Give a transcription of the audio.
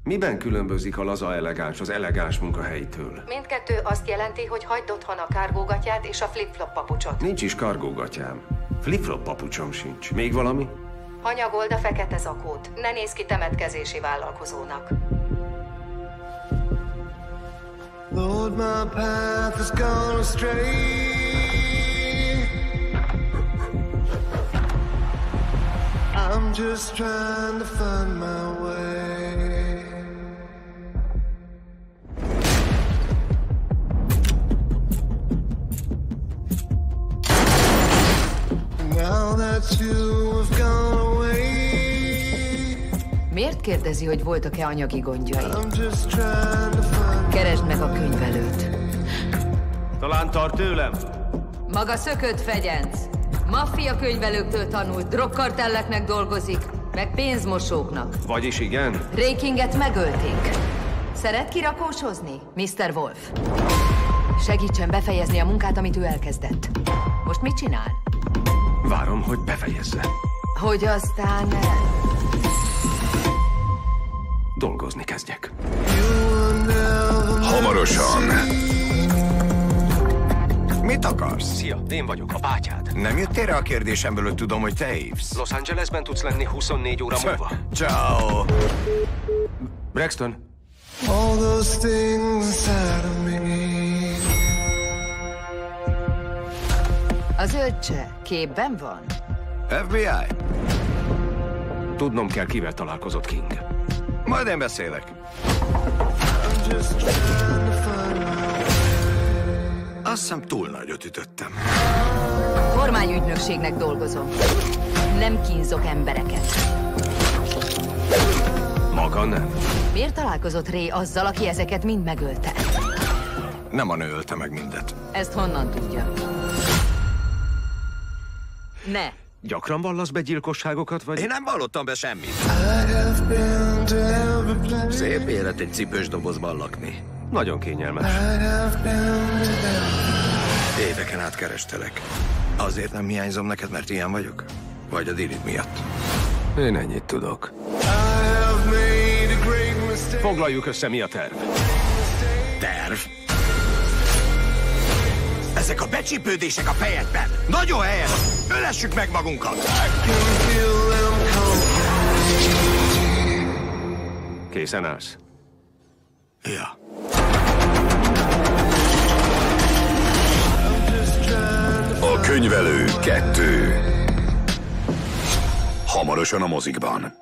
Miben különbözik a laza elegáns az elegáns munkahelyitől? Mindkettő azt jelenti, hogy hagyd otthon a kárgógatyát és a flip-flop papucsot. Nincs is kargógatyám. Flip-flop papucsom sincs. Még valami? Hanyagold a fekete zakót. Ne nézz ki temetkezési vállalkozónak. Lord, my path has gone astray. I'm just trying to find my way. Now that you have gone away. Miért kérdezi, hogy voltak-e anyagi gondjai? I'm just trying to find. Keresd meg a könyvelőt. Talán tart tőlem? Maga szökött fegyenc. Maffia könyvelőktől tanult, drogkartelleknek dolgozik, meg pénzmosóknak. Vagyis igen? Ray Kinget megölték. Szeret kirakósozni, Mr. Wolf? Segítsen befejezni a munkát, amit ő elkezdett. Most mit csinál? Várom, hogy befejezze. Hogy aztán... Dolgozni kezdjek. Hamarosan. Mit akarsz? Szia, én vagyok, a bátyád. Nem jöttél rá a kérdésemből, hogy tudom, hogy te hívsz? Los Angelesben tudsz lenni 24 óra múlva. Ciao. Braxton? All those things inside of me. Az öccse képben van? FBI? Tudnom kell, kivel találkozott King. Majd én beszélek. I'm just trying to find my way. Azt hiszem túl nagyot ütöttem. Kormányügynökségnek dolgozom. Nem kínzok embereket. Maga nem. Miért találkozott Ray azzal, aki ezeket mind megölte? Nem a nő ölte meg mindet. Ezt honnan tudja? Ne! Gyakran vallasz be gyilkosságokat, vagy? Én nem vallottam be semmit. I have been to every place. Szép élet egy cipős dobozban lakni. Nagyon kényelmes. I have been to every. Éveken át kerestelek. Azért nem hiányzom neked, mert ilyen vagyok? Vagy a dirid miatt? Én ennyit tudok. I have made a great mistake. Foglaljuk össze, mi a terv. Terv? Ezek a becsípődések a fejedben. Nagyon helyes! Ölessük meg magunkat! Feel them come. Készen állsz? Ja. A könyvelő 2. Hamarosan a mozikban.